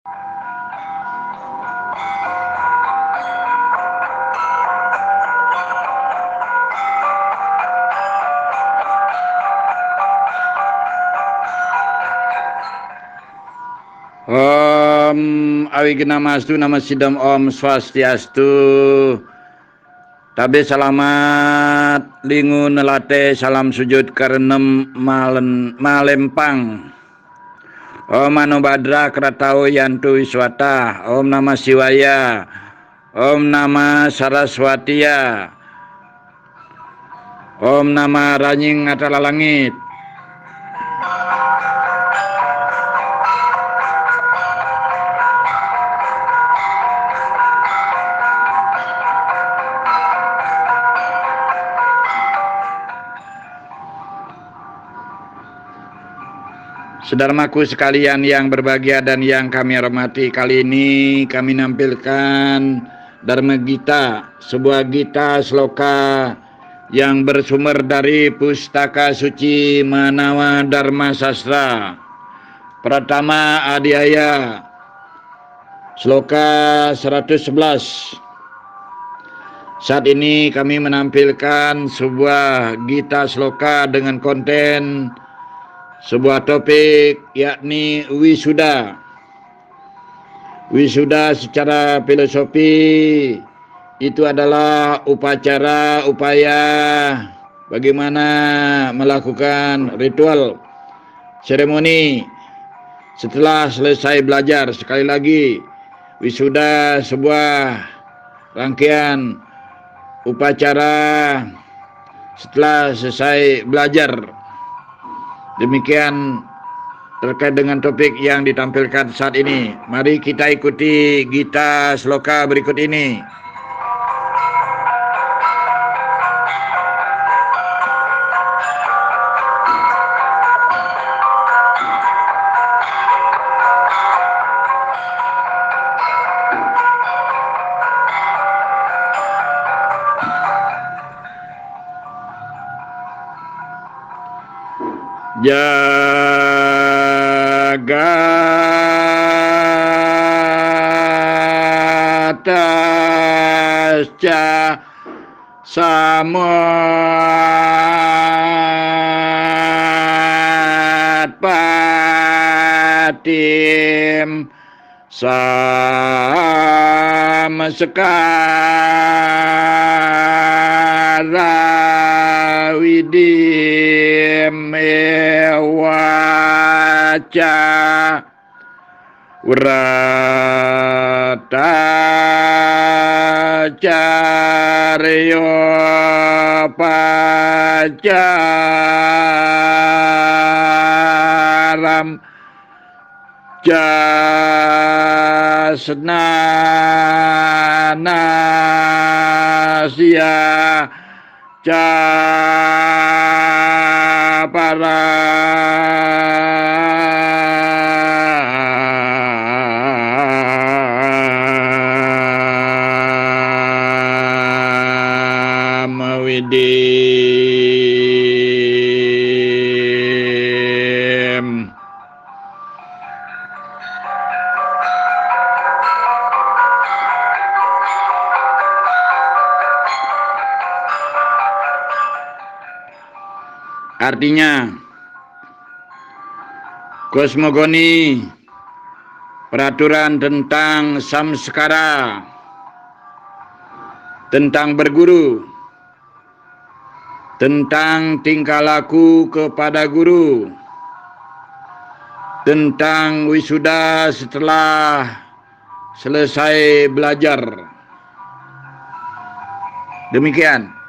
Om Awigamastu Nama Sidam Om Swastiastu. Tabe salamat lingu nelate salam sujud karenem malempang. Om Mano Badra Kratau Yantu Wiswata. Om Namah Siwaya. Om Namah Saraswatia. Om Namah Ranying Atala Langit. Saudaraku sekalian yang berbahagia dan yang kami hormati, kali ini kami nampilkan Dharma Gita, sebuah gita sloka yang bersumber dari Pustaka Suci Manawa Dharma Sastra. Pratama Adhyaya, sloka 111. Saat ini kami menampilkan sebuah gita sloka dengan konten sebuah topik, yakni wisuda. Wisuda secara filosofi itu adalah upacara, upaya bagaimana melakukan ritual seremoni setelah selesai belajar. Sekali lagi, wisuda sebuah rangkaian upacara setelah selesai belajar. Demikian terkait dengan topik yang ditampilkan saat ini. Mari kita ikuti gita sloka berikut ini. Jagatasya samutpatim samaskara widim ewaca Vrata caryo pacaram jasnanasya capara widim. Artinya, kosmogoni, peraturan tentang samskara, tentang berguru, tentang tingkah laku kepada guru, tentang wisuda setelah selesai belajar. Demikian.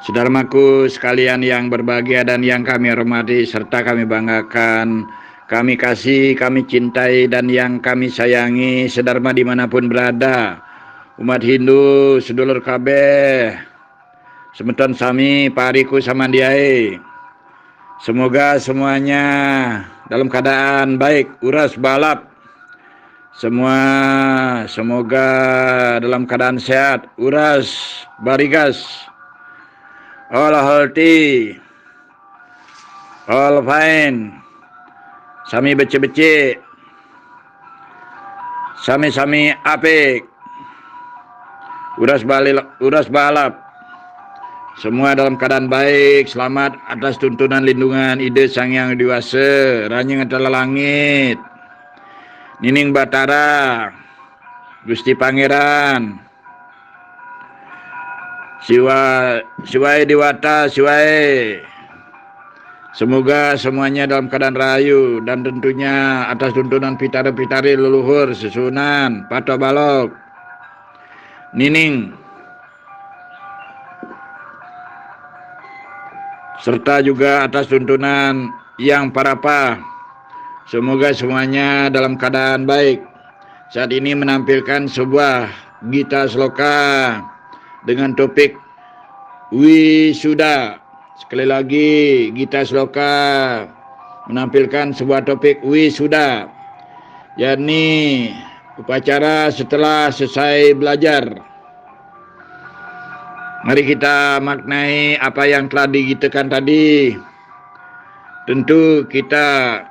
Saudaraku sekalian yang berbahagia dan yang kami hormati serta kami banggakan, kami kasih, kami cintai dan yang kami sayangi sedharma dimanapun berada, umat Hindu sedulur kabeh, semeton sami pariku samandiae. Semoga semuanya dalam keadaan baik, uras balap. Semoga dalam keadaan sehat, uras, barigas, all healthy, all fine. Sami becik-becik, sami-sami apik, uras balap. Semua dalam keadaan baik, selamat atas tuntunan lindungan ide Sang Yang Dewasa, Ranyeng adalah langit, Nining Batara, Gusti Pangeran, Siwae Dewata, Siwae. Semoga semuanya dalam keadaan rahayu dan tentunya atas tuntunan pitara-pitari leluhur, Susunan, Patok Balok, Nining, serta juga atas tuntunan Yang Parapa. Semoga semuanya dalam keadaan baik. Saat ini menampilkan sebuah gita sloka dengan topik wisuda. Sekali lagi, gita sloka menampilkan sebuah topik wisuda, yakni upacara setelah selesai belajar. Mari kita maknai apa yang telah digitakan tadi. Tentu kita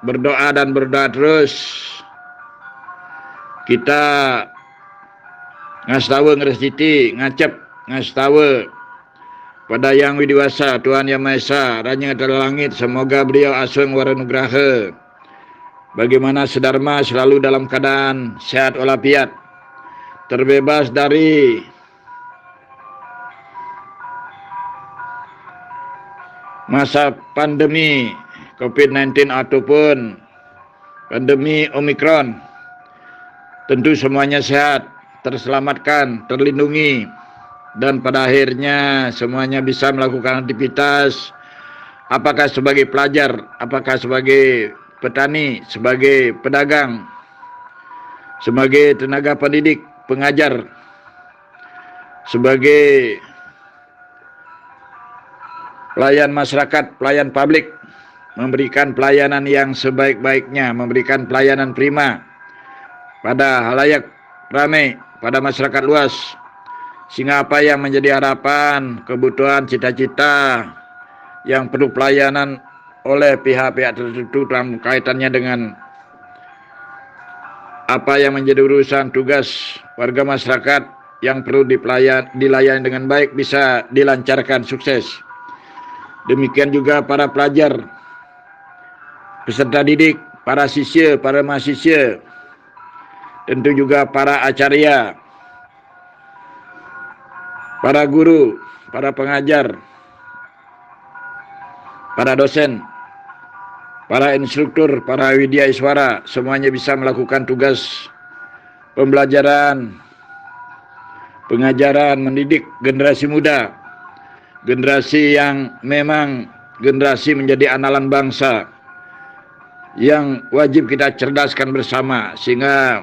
berdoa dan berdoa terus. Kita ngastawa ngresiti, ngacep, ngastawa pada Yang Widiwasa, Tuhan Yang Maha Esa, Ranyeng adalah langit. Semoga beliau asung waranugraha. Bagaimana sedharma selalu dalam keadaan sehat walafiat, terbebas dari masa pandemi COVID-19 ataupun pandemi Omikron. Tentu semuanya sehat, terselamatkan, terlindungi, dan pada akhirnya semuanya bisa melakukan aktivitas, apakah sebagai pelajar, apakah sebagai petani, sebagai pedagang, sebagai tenaga pendidik, pengajar, sebagai pelayan masyarakat, pelayan publik, memberikan pelayanan yang sebaik-baiknya, memberikan pelayanan prima pada halayak ramai, pada masyarakat luas, sehingga apa yang menjadi harapan, kebutuhan, cita-cita yang perlu pelayanan oleh pihak-pihak tertentu dalam kaitannya dengan apa yang menjadi urusan tugas warga masyarakat yang perlu dilayani dengan baik bisa dilancarkan sukses. Demikian juga para pelajar, peserta didik, para siswa, para mahasiswa, tentu juga para acarya, para guru, para pengajar, para dosen, para instruktur, para widya iswara, semuanya bisa melakukan tugas pembelajaran, pengajaran, mendidik generasi muda, generasi yang memang generasi menjadi andalan bangsa yang wajib kita cerdaskan bersama, sehingga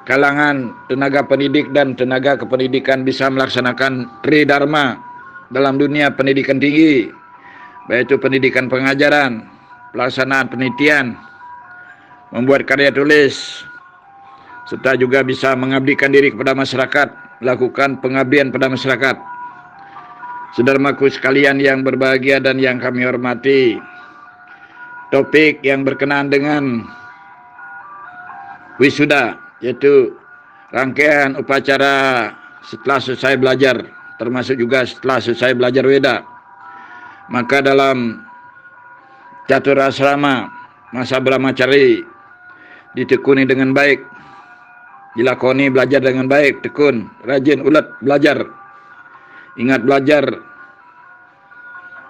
kalangan tenaga pendidik dan tenaga kependidikan bisa melaksanakan tridharma dalam dunia pendidikan tinggi, baik itu pendidikan pengajaran, pelaksanaan penelitian, membuat karya tulis, serta juga bisa mengabdikan diri kepada masyarakat, melakukan pengabdian pada masyarakat. Saudaraku sekalian yang berbahagia dan yang kami hormati, topik yang berkenaan dengan wisuda, yaitu rangkaian upacara setelah selesai belajar, termasuk juga setelah selesai belajar Weda. Maka dalam catur asrama masa brahmacari ditekuni dengan baik, dilakoni belajar dengan baik, tekun, rajin, ulet belajar, ingat belajar,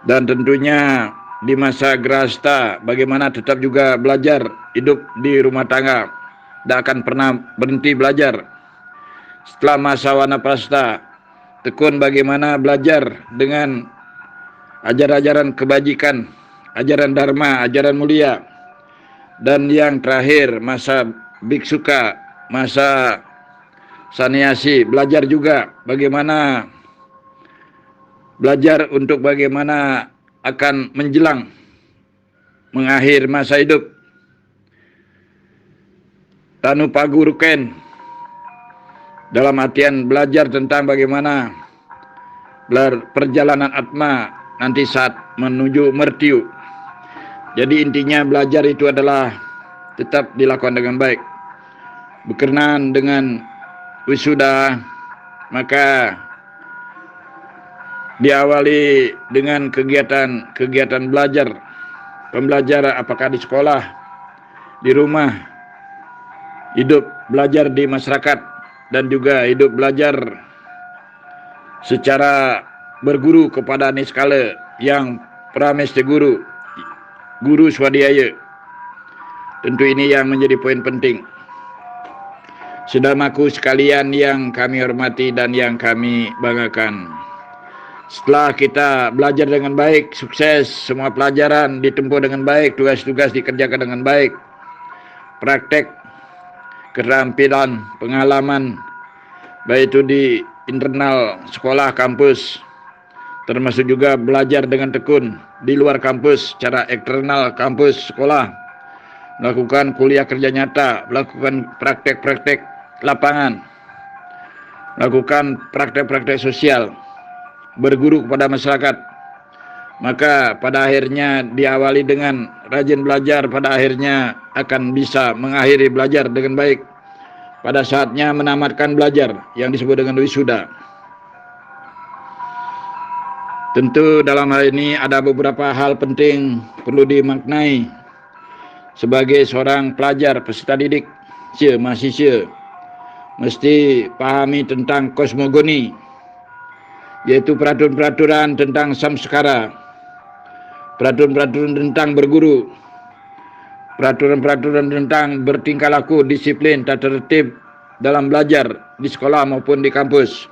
dan tentunya di masa grahasta bagaimana tetap juga belajar, hidup di rumah tangga, tidak akan pernah berhenti belajar. Setelah masa wanaprastha, tekun bagaimana belajar dengan ajaran-ajaran kebajikan, ajaran dharma, ajaran mulia. Dan yang terakhir masa biksuka, masa sannyasi, belajar juga bagaimana belajar untuk bagaimana akan menjelang mengakhir masa hidup. Tanu paguruken dalam artian belajar tentang bagaimana perjalanan atma nanti saat menuju mertiu. Jadi intinya belajar itu adalah tetap dilakukan dengan baik. Berkenaan dengan wisuda, maka diawali dengan kegiatan belajar. Pembelajaran apakah di sekolah, di rumah, hidup belajar di masyarakat, dan juga hidup belajar secara berguru kepada niskala yang pramesti guru swadhyaya. Tentu ini yang menjadi poin penting. Saudaraku sekalian yang kami hormati dan yang kami banggakan, setelah kita belajar dengan baik, sukses, semua pelajaran ditempuh dengan baik, tugas-tugas dikerjakan dengan baik, praktek, keterampilan, pengalaman, baik itu di internal sekolah, kampus, termasuk juga belajar dengan tekun di luar kampus, secara eksternal kampus, sekolah, melakukan kuliah kerja nyata, melakukan praktek-praktek lapangan, melakukan praktek-praktek sosial, berguru kepada masyarakat. Maka pada akhirnya diawali dengan rajin belajar, pada akhirnya akan bisa mengakhiri belajar dengan baik. Pada saatnya menamatkan belajar yang disebut dengan wisuda. Tentu dalam hal ini ada beberapa hal penting perlu dimaknai. Sebagai seorang pelajar, peserta didik, mahasiswa, mesti pahami tentang kosmogoni, yaitu peraturan-peraturan tentang samskara, peraturan-peraturan tentang berguru, peraturan-peraturan tentang bertingkah laku, disiplin, tata tertib dalam belajar di sekolah maupun di kampus.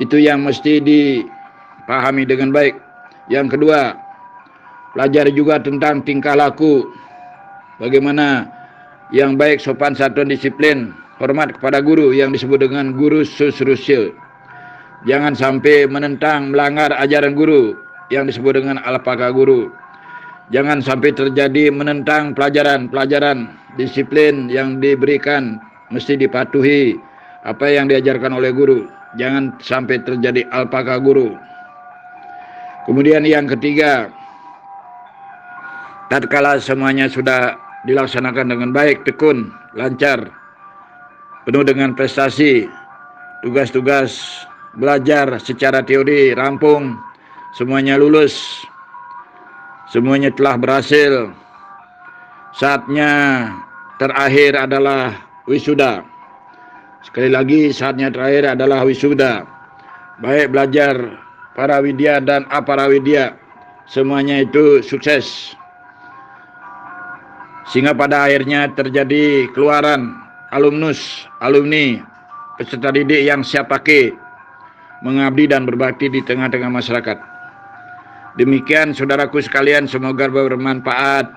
Itu yang mesti dipahami dengan baik. Yang kedua, pelajari juga tentang tingkah laku, bagaimana yang baik, sopan santun, disiplin, hormat kepada guru yang disebut dengan guru susrusya. Jangan sampai menentang, melanggar ajaran guru yang disebut dengan alpaka guru. Jangan sampai terjadi menentang pelajaran disiplin yang diberikan, mesti dipatuhi apa yang diajarkan oleh guru. Jangan sampai terjadi alpaka guru. Kemudian yang ketiga, tatkala semuanya sudah dilaksanakan dengan baik, tekun, lancar, penuh dengan prestasi, tugas-tugas belajar secara teori rampung, semuanya lulus, semuanya telah berhasil. Saatnya terakhir adalah wisuda. Sekali lagi, saatnya terakhir adalah wisuda. Baik belajar para widya dan aparawidya, semuanya itu sukses. Sehingga pada akhirnya terjadi keluaran alumni, peserta didik yang siap pakai, mengabdi dan berbakti di tengah-tengah masyarakat. Demikian saudaraku sekalian, semoga bermanfaat.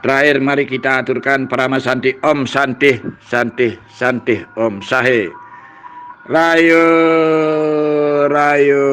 Terakhir mari kita aturkan parama santi. Om santih, santih, santih, Om sahe. Rayo, rayo.